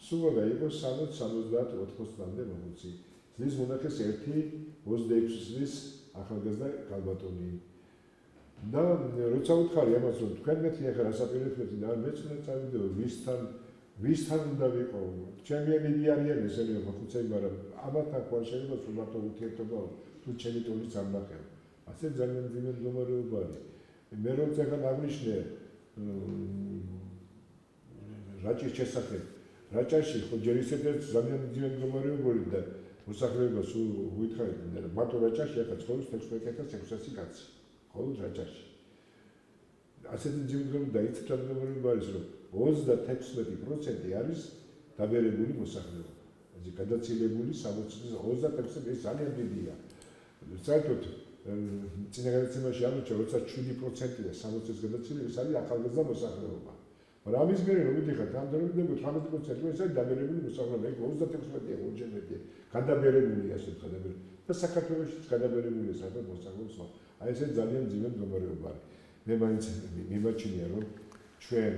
სულ რა იყო 60-70-80 წლამდე მოხუცი. წლის მონახეს 1-26 წლის ახალგაზრდა ქალბატონი. და როცა უთხარი ამას რომ თქვენ მეტი ახლა რასაპირებთ და მეც უნდა წავიდე ვისთან უნდა ვიყო. ჩემი ემილი არიან ესენი მოხუცები, მაგრამ ამათთან ხარ შეიძლება სულ მარტო ურთიერთობა თუ ჩემი ტოლიც არ ნახევ. ასე ძალიან ძიმე მდგომარეობა არის. მე რომ ეხლა აღნიშნე რაჭის შესახებ. რაჭაში ხო ჯერ ისედაც ძალიან ძიმე მდგომარეობა და მოსახლეობა სულ უითხარით და მარტო რაჭაში ახლა ცხოვრობს 16,600 კაცი. ხოლმე რაჭაში. ასეთი ძიმე მდგომარეობა დაიწყება მდგომარეობა არის რომ 36% არის დაბერებული მოსახლეობა. ესე გადაცილებული 60-26% ეს ძალიან დიდია. საერთოდ წინა გადაცემაში ამოჩა, როცა 7%-ია 60-ის გადაცილება, ეს არის ახალგაზრდა მოსახლეობა. მაგრამ ამის მერე რომ მიდიხართ, ამ დროიდან 18% ეს არის დაბერებული მოსახლეობა, ეგ 36%-ია, ორჯერ გადაბერებული ასე გადაბერებული. და საქართველოშიც გადაბერებულია საერთოდ მოსახლეობა. აი ესე ძალიან ძიმე მდგომარეობა არის. მე მაინც მიმაჩნია რომ ჩვენ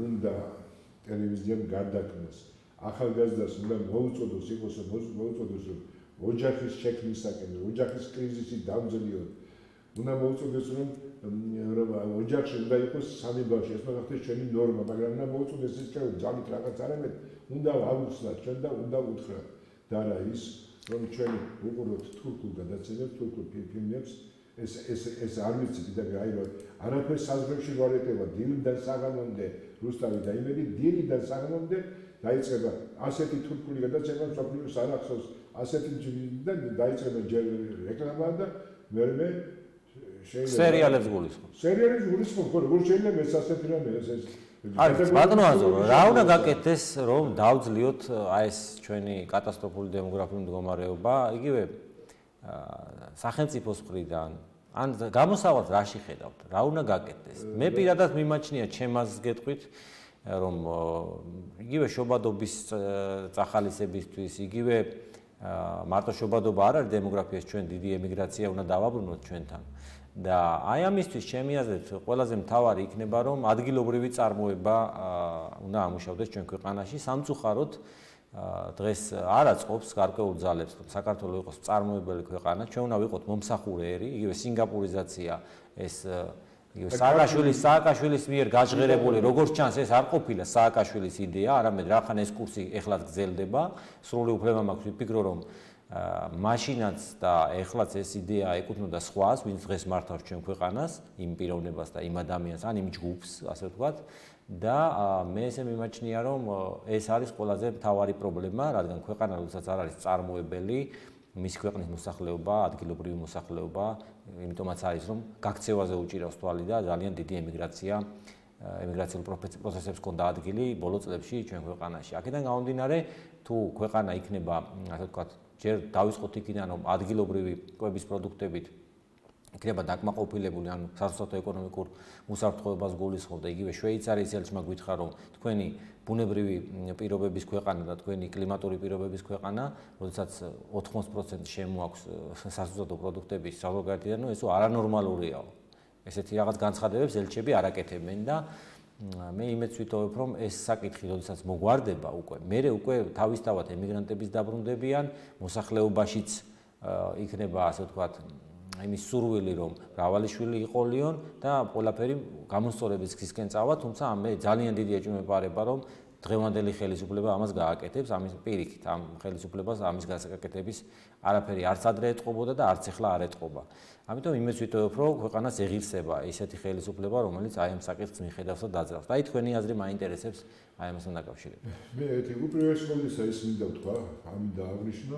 უნდა ტელევიზიამ გარდაქმნას, ახალგაზრდას უნდა მოუწოდოს იყოს მოუწოდოს ოჯახის შექმნისაკენ, ოჯახის კრიზისი დამძლიოთ. უნდა მოუწოდოს რომ ოჯახში უნდა იყოს 3 ბავშვი, ეს მაგალითად ჩვენი ნორმა, მაგრამ უნდა მოუწოდოს ის რომ ძალით რაღაც არამედ უნდა ავუხსნათ ჩვენ და უნდა უთხრათ. და რა ის რომ ჩვენ უყუროთ თურქულ გადაცემებს, თურქულ ფილმებს, ეს არ ვიცი კიდევ აი რომ არაფერს საზღვრებში ვარ ეტევა დილიდან საღამომდე რუსთავი და იმედი დილიდან საღამომდე დაიწყება ასეთი თურქული გადაცემა მსოფლიოს არ ახსოვს ასეთი და დაიწყება ჯერ რეკლამა და მე სერიალებს გულისხმობ. სერიალებს გულისხმობ, როგორ შეიძლება ეს ასეთი რამე ეს არის ბატონო ანზორ, რა უნდა გაკეთდეს, რომ დავძლიოთ აი ეს ჩვენი კატასტროფული დემოგრაფიული მდგომარეობა, იგივე სახელმწიფოს მხრიდან ან გამოსავალს რაში ხედავთ, რა უნდა გაკეთდეს? მე პირადად მიმაჩნია ჩემს გეტყვით, რომ იგივე შობადობის წახალისებისთვის, იგივე მარტო შობადობა არ არის დემოგრაფიას, ჩვენ დიდი ემიგრაცია უნდა დავაბრუნოთ ჩვენთან. და აი ამისთვის ჩემი აზრით ყველაზე მთავარი იქნება, რომ ადგილობრივი წარმოება უნდა ამუშავდეს ჩვენ ქვეყანაში, სამწუხაროდ დღეს არ აწყობს გარკვეულ ძალებს, რომ საქართველოს იყოს წარმოებელი ქვეყანა, ჩვენ უნდა ვიყოთ მომსახურე ერი, იგივე სინგაპურიზაცია ეს სააკაშვილის მიერ გაჟღერებული, როგორც ჩანს, ეს არ ყოფილა სააკაშვილის იდეა, არამედ რახან ეს კურსი ეხლაც გრძელდება, სრული უფლება მაქვს ვიფიქრო, რომ მაშინაც და ეხლაც ეს იდეა ეკუთვნოდა სხვას, ვინც დღეს მართავს ჩვენ ქვეყანას, იმ პიროვნებას და იმ ადამიანს, ან იმ ჯგუფს, ასე ვთქვათ, და მე ესე მიმაჩნია, რომ ეს არის ყველაზე მთავარი პრობლემა, რადგან ქვეყანა როდესაც არ არის წარმოებელი, მის ქვეყნის მოსახლეობა, ადგილობრივი მოსახლეობა, იმიტომაც არის, რომ გაქცევაზე უჭირავს თვალი და ძალიან დიდი ემიგრაციულ პროცესებს ჰქონდა ადგილი ბოლო წლებში ჩვენ ქვეყანაში. აქედან გამომდინარე, თუ ქვეყანა იქნება, ასე ვთქვათ, ჯერ დავისყოთ იქიდან, რომ ადგილობრივი კვების პროდუქტებით იქნება დაკმაყოფილებული, ანუ სასწავლო ეკონომიკურ უსაფრთხოებას გულისხმობ და იგივე შვეიცარიის ელჩმა გითხრა, რომ თქვენი ბუნებრივი პირობების ქვეყანა და თქვენი კლიმატური პირობების ქვეყანა, როდესაც 80% შემოაქვს სასწავლო პროდუქტების საზოგადოებიდან, ეს არანორმალურიაო. ესეთი რაღაც განცხადებებს ელჩები არ აკეთებენ და მე იმედს ვიტოვებ, რომ ეს საკითხი, როდესაც მოგვარდება უკვე, მერე უკვე თავისთავად ემიგრანტების დაბრუნდებიან, მოსახლეობაშიც იქნება, ასე ვთქვათ, იმის სურვილი, რომ მრავალი შვილი იყოლიონ და ყველაფერი გამოსწორების გზისკენ წავა, თუმცა მე ძალიან დიდი ეჭვმეპარება, რომ დღევანდელი ხელისუფლება ამას გააკეთებს, ამის პირიქით, ამ ხელისუფლებას ამის გასაკეთების არაფერი არც ადრე ეტყობოდა და არც ახლა არ ეტყობა. ამიტომ იმედს ვიტოვებ, რომ ქვეყანას ეღირსება ისეთი ხელისუფლება, რომელიც აი ამ საკითხს მიხედავს და დაძრავს. და აი თქვენი აზრი მაინტერესებს აი ამასთან დაკავშირებით. მე უპირველეს ყოვლისა ის მინდა ვთქვა, ამინდა აღვნიშნო,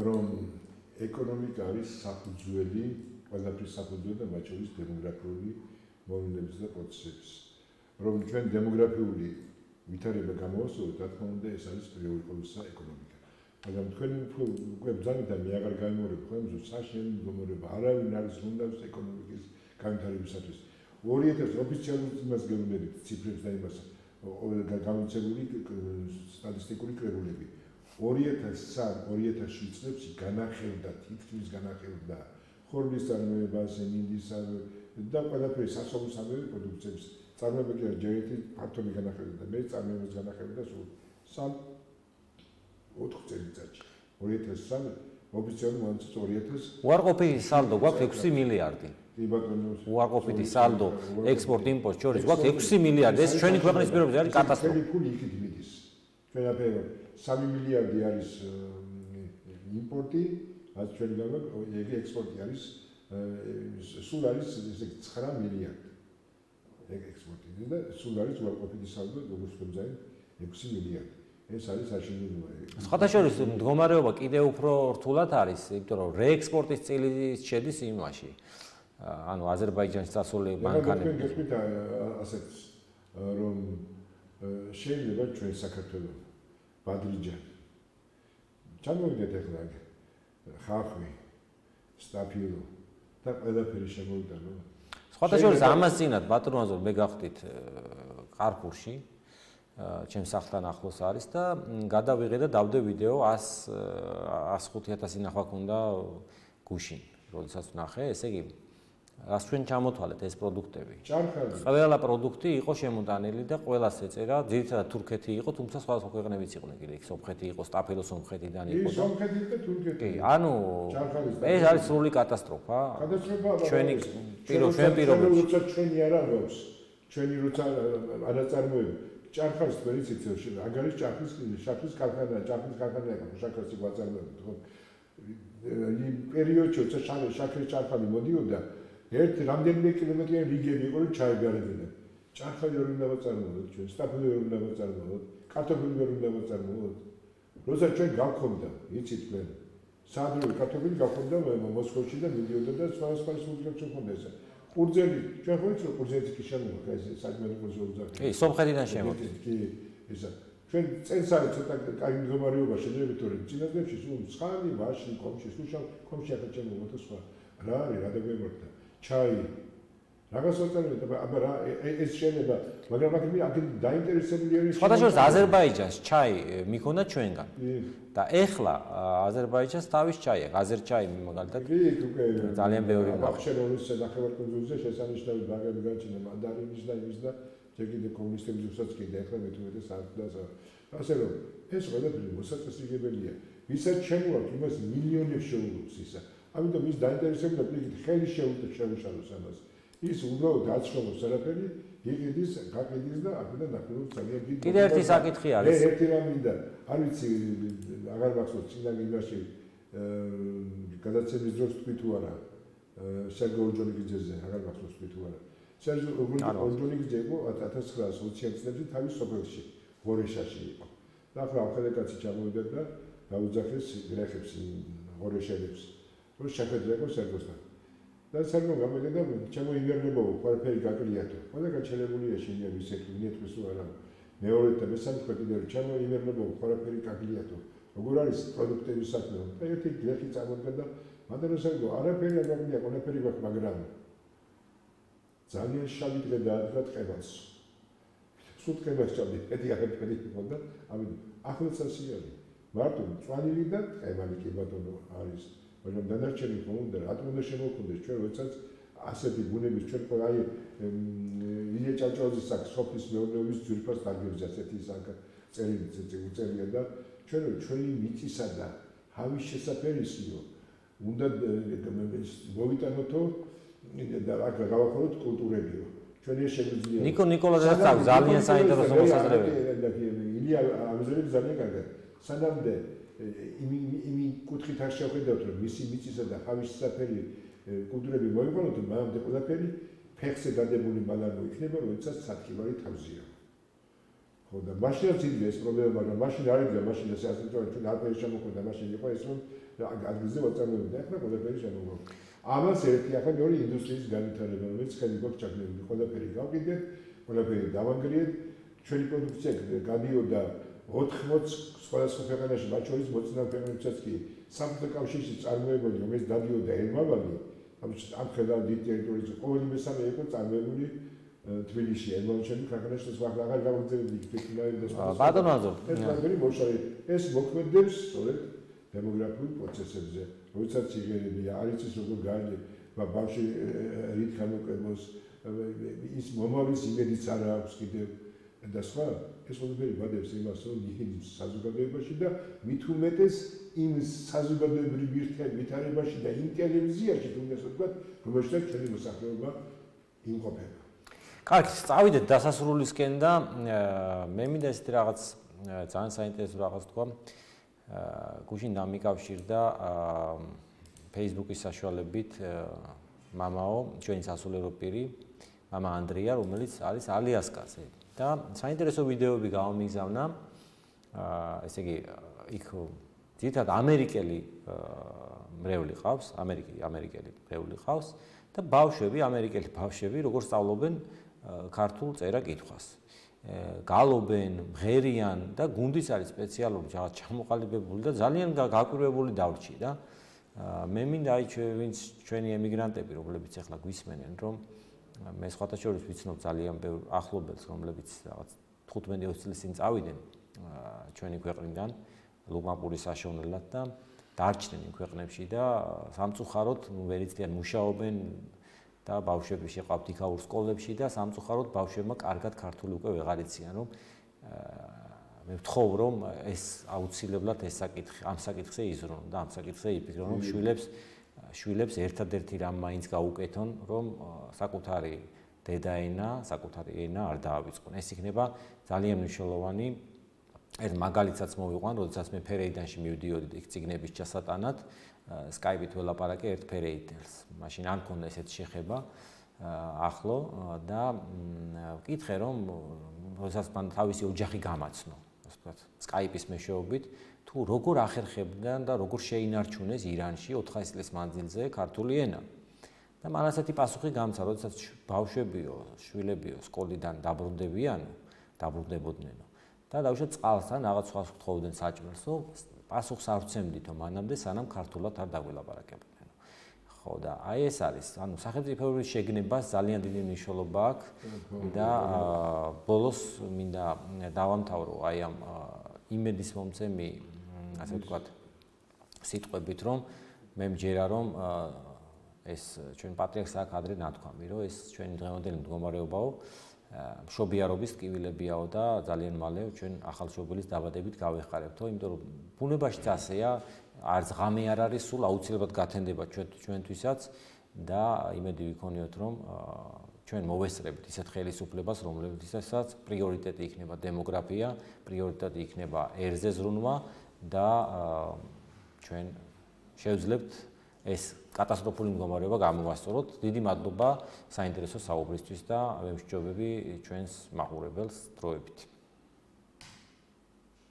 რომ ეკონომიკა არის საფუძველი, ყველაფრის საფუძველი და მათ შორის დემოგრაფიული მოვლენების და პროცესების. რომ ჩვენ დემოგრაფიული ვითარება გამოვასწოროთ, რა თქმა უნდა, ეს არის პირველი ყოვლისა ეკონომიკა. მაგრამ თქვენ უკვე ბრძანეთ და მე აღარ გამიმორებ ხოლმე, რომ საშინელი მდგომარეობა არავინ არის უნდაოს ეკონომიკის განვითარებისათვის. 2000 ოფიციალურ იმას გეუბნებით ციფრებს და იმას გამოცემული სტატისტიკური კრებულები. 2003-2007 წლებში განახელდა, თითქმის განახელდა ხორბლის წარმოება, მინდის და ყველაფერი სასოფლო-სამეურნეო პროდუქციების წარმოება კი არა, ჯერ ერთი ფართობი განახელდა და მე წარმოებას განახელდა სულ 3-4 წელიწადში. 2003 ოფიციალურ მონაცემს 2000 უარყოფი სალდო გვაქვს 6 მილიარდი. უარყოფითი სალდო ექსპორტ-იმპორტ შორის გვაქვს 6 მილიარდი. ეს ჩვენი ქვეყნის პირობებში არის კატასტროფა. ეს ფული იქით მიდის. ჩვენაფერი 3 მილიარდი არის იმპორტი, რაც ჩვენი გამო ექსპორტი არის სულ არის ესე 9 მილიარდი. ექსპორტი და სულ არის უარყოფითი სალდო, როგორც თქვენ 6 მილიარდი. ეს არის საშინელი. სხვათა შორის მდგომარეობა კიდევ უფრო რთულად არის, იმიტომ რომ რეექსპორტის წილი შედის იმაში. ანუ აზერბაიჯანში წასული მანქანები. მე გეტყვით ასეთ რომ შეიძლება ჩვენ საქართველოს ბადრიჯანი. ჩამოვიდეთ ახლა ხალხი, სტაფილო და ყველაფერი შემოვიტანო. სხვათა შორის ამას წინათ ბატონო ანზორ მე გავხდით ყარფურში. ჩემს სახლთან ახლოს არის და გადავიღე და დავდე ვიდეო 105,000 ნახვა ქონდა გუშინ, როდესაც ვნახე, ესე იგი რას ჩვენ ჩამოთვალეთ ეს პროდუქტები. ყველა პროდუქტი იყო შემოტანილი და ყველას ეწერა, ძირითადად თურქეთი იყო, თუმცა სხვა ქვეყნებიც იყვნენ კიდე, სომხეთი იყო, სტაფილო სომხეთიდან იყო. სომხეთი და თურქეთი. კი, ანუ ეს არის სრული კატასტროფა. ჩვენი პირობებში. როცა ჩვენი არ აქვს, ჩვენი როცა არაწარმოები ჭარხალს თქვენი ციცოში, აგარის ჭარხლის ქარხანა, ჭარხლის ქარხანა იყო, შაქრის გვაწარმოებთ, ხო? იმ პერიოდში როცა შაქრის ჭარხალი მოდიოდა, ერთი რამდენიმე კილომეტრიანი რიგები იყო, რომ ჩაეგარებინა. ჭარხალი ვერ უნდა ვაწარმოოთ ჩვენ, სტაფილო ვერ უნდა ვაწარმოოთ, კარტოფილი ვერ უნდა ვაწარმოოთ. როცა ჩვენ გავქონდა, იცით თქვენ, საადრევი კარტოფილი გახონდა მოსკოვში და მიდიოდა და სხვა სულგებს ხონდა ესა. ყურძენი, ჩვენ ხო ვიცით რომ ყურძენი კი შემოვა ეს საჭმელი ყურძენი უძახი. კი, სომხეთიდან შემოვა. კი, ესა. ჩვენ წელს არის ცოტა კაი მდგომარეობა შეიძლება თორემ წინასწრებში სულ ცხანი, ვაში, კომში, სულ კომში ახლა შემოვა და სხვა. რა არის, რა დაგვემართა? ჩაი. რაღაც ვაწარმოებთ, აბა რა ეს შეიძლება, მაგრამ აქ დაინტერესებული არის სხვადასხვა აზერბაიჯანს ჩაი მიქონდა ჩვენგან. და ეხლა აზერბაიჯანს თავის ჩაი აქვს, აზერჩაი მაგალითად. ძალიან ბევრი ახშერონის ნახევარ კუნძულზე შესანიშნავი ბაგები გაჩნდა მანდარინის და იმის და ჯერ კომუნისტების უსაც კიდე ეხლა მე-18 საუკუნეზე. ასე რომ ეს ყველაფერი მოსაწესრიგებელია. ვისაც შემოაქვს იმას მილიონებს შეულობს ისა. ამიტომ ის დაინტერესებდა პირიქით ხელი შეუშალოს ამას. ის უბრალოდ აცნობოს არაფერი, იყიდის, გაყიდის და აქედან ნახულობს ძალიან დიდი. კიდე ერთი საკითხი არის. ერთი რამ მინდა, არ ვიცი, აღარ მახსოვს წინა გიმნაზიაში გადაცემის დროს თქვი თუ არა, სერგო ორჯონიკიძეზე, აღარ მახსოვს თქვი თუ არა. სერგო ორჯონიკიძე იყო 1920 წლებში თავის სოფელში, ღორეშაში იყო. და ახლა ახალი კაცი ჩამოვიდა და გაუძახეს გლეხებს, ღორეშელებს. რომ შეხედრებო სერგოსთან. და სერგო გამიგდა და შემოიმერნებო, ყველაფერი გაკლიათო. ყველა გაჩელებულია შენია ვისეთი, მიეთქვის თუ არა. მეორე და მესამე კიდე რომ შემოიმერნებო, ყველაფერი გაკლიათო. როგორ არის პროდუქტების საქმე? და ერთი გლეხი წამოდგა და მანდ სერგო არაფერი არ გაგვია, ყველაფერი გვაქვს, მაგრამ ძალიან შავი დღე დაადგა ტყებას. სულ ტყებას ჩავდი, ერთი არაფერი იყო და ამიტომ ახლაც ასე არის. მარტო მწვანილი და ტყემალი კი ბატონო არის. მაგრამ დანარჩენი ხომ უნდა რატომ უნდა შემოვქონდეს ჩვენ როდესაც ასეთი ბუნების ჩვენ ყველა აი ილია ჭავჭავაძის აქ სოფლის მეურნეობის ძვირფას დარგებზე ასეთი წერილია და ჩვენ ჩვენი მიწისა და ჰავის შესაფერისიო უნდა მოვიტანოთო და აქ გავახოროთ კულტურებიო ჩვენ ეს შეგვიძლია ნიკოლაძეც აქვს ძალიან საინტერესო მოსაზრებები ილია ამზრები ძალიან კარგად სანამდე იმი კუთხით არ შევხედავთ რომ მისი მიწისა და ჰავის შესაფერი კულტურები მოიყვანოთ მანამდე ყველაფერი ფეხზე დადებული მალანო იქნება როდესაც სათხილარი თავზია ხო და მაშინაც იდგა ეს პრობლემა მაგრამ მაშინ არ იდგა მაშინ ასე ჩვენ არაფერი შემოქმედა მაშინ იყო ეს რომ ადგილზე ვაწარმოებდა ახლა ყველაფერი შემოგვაქვს ამას ერთი ახლა მეორე ინდუსტრიის განვითარება რომელიც ხელი გვაქვს ჩაგდებული ყველაფერი გავყიდეთ ყველაფერი დავანგრიეთ ჩვენი პროდუქცია გადიოდა 80 სხვადასხვა ქვეყანაში, მათ შორის მოწინავე ქვეყნებსაც კი სამხედრო კავშირში წარმოებული, რომელიც დადიოდა ელმავალი, ამ ხედავ დიდ ტერიტორიაზე ყოველი მესამე იყო წარმოებული თბილისში, ელმავში ქვეყანაში სხვა აღარ გამოგზავნილი ფიქრობენ და სხვა. ბატონო ანზორ, ეს მოქმედებს სწორედ დემოგრაფიულ პროცესებზე. როდესაც იღებია, არ იცის როგორ გაიგე, ბავშვი რით გამოყენოს, ის მომავლის იმედიც არ აქვს კიდევ და სხვა ეს ყველაფერი ვადებს იმას რომ ის საზოგადოებაში და მით უმეტეს იმ საზოგადოებრივ ვითარებაში და იმ ტელევიზიაში თუნდაც ვთქვათ რომელშიც ჩვენი მოსახლეობა იმყოფება. კარგი, წავიდეთ დასასრულისკენ და მე მინდა ესეთი რაღაც ძალიან საინტერესო რაღაც თქვა. გუშინ დამიკავშირდა Facebook-ის საშუალებით მამაო, ჩვენი სასულიერო პირი, მამა ანდრია, რომელიც არის ალიასკაზე. და საინტერესო ვიდეოები გამომიგზავნა, ესე იგი, იქ ძირითადად ამერიკელი მრევლი ყავს, ამერიკელი მრევლი ყავს და ბავშვები, ამერიკელი ბავშვები, როგორ სწავლობენ ქართულ წერა-კითხვას. გალობენ, მღერიან და გუნდიც არის სპეციალური რაღაც ჩამოყალიბებული და ძალიან გაკვირვებული დავრჩი და მე მინდა აი ჩვენი ემიგრანტები, რომლებიც ახლა გვისმენენ, რომ მე სხვათა შორის ვიცნობ ძალიან ბევრ ახლობელს, რომლებიც რაღაც 15-20 წლის წინ წავიდნენ ჩვენი ქვეყნიდან, ლუკმაპურის საშოვნელად და დარჩნენ იმ ქვეყნებში და სამწუხაროდ ვერ იციან მუშაობენ და ბავშვები შეყავთ იქაურ სკოლებში და სამწუხაროდ ბავშვებმა კარგად ქართული უკვე ვეღარ იციან, რომ მე ვთხოვ, რომ ეს აუცილებლად ეს საკითხი, ამ საკითხზე იზრუნონ და ამ საკითხზე იფიქრონ, რომ შვილებს ერთადერთი რამ მაინც გაუკეთონ, რომ საკუთარი დედაენა, საკუთარი ენა არ დაავიწყონ. ეს იქნება ძალიან მნიშვნელოვანი. ერთ მაგალითსაც მოვიყვან, როდესაც მე ფერეიდანში მივდიოდი იქ წიგნების ჩასატანად, Skype-ით ველაპარაკე ერთ ფერეიდელს. მაშინ არ მქონდა ესეთი შეხება ახლო და ვკითხე, რომ როდესაც მან თავისი ოჯახი გამაცნო, ასე ვთქვათ, Skype-ის მეშვეობით, თუ როგორ ახერხებდნენ და როგორ შეინარჩუნეს ირანში 400 წლის მანძილზე ქართული ენა. და მან ასეთი პასუხი გამცა, როდესაც ბავშვებიო, შვილებიო სკოლიდან დაბრუნდებოდნენ და დაუშვათ წყალსთან რაღაც სხვა გთხოვდნენ საჭმელს, რომ პასუხს არ ვცემდითო მანამდე, სანამ ქართულად არ დაგველაპარაკებდნენ. ხო და აი ეს არის, ანუ სახელმწიფოების შეგნებას ძალიან დიდი მნიშვნელობა აქვს და ბოლოს მინდა დავამთავრო აი ამ იმედის მომცემი, ასე ვთქვათ, სიტყვებით, რომ მე მჯერა, რომ ეს ჩვენ პატრიარქს აქ ადრე ნათქვამი, რომ ეს ჩვენი დღევანდელი მდგომარეობაო, მშობიარობის ტკივილებიაო და ძალიან მალე ჩვენ ახალშობილის დაბადებით გავეხარებთო, იმიტომ რომ ბუნებაშიც ასეა, არც ღამე არ არის, სულ აუცილებლად გათენდება ჩვენთვისაც და იმედი ვიქონიოთ, რომ ჩვენ მოვესწრებით ისეთ ხელისუფლებას, რომლებიცაც პრიორიტეტი იქნება დემოგრაფია, პრიორიტეტი იქნება ერზე ზრუნვა და ჩვენ შევძლებთ ეს კატასტროფული მდგომარეობა გამოვასწოროთ. დიდი მადლობა საინტერესო საუბრისთვის და ვემსჯობები ჩვენს მაყურებელს დროებით.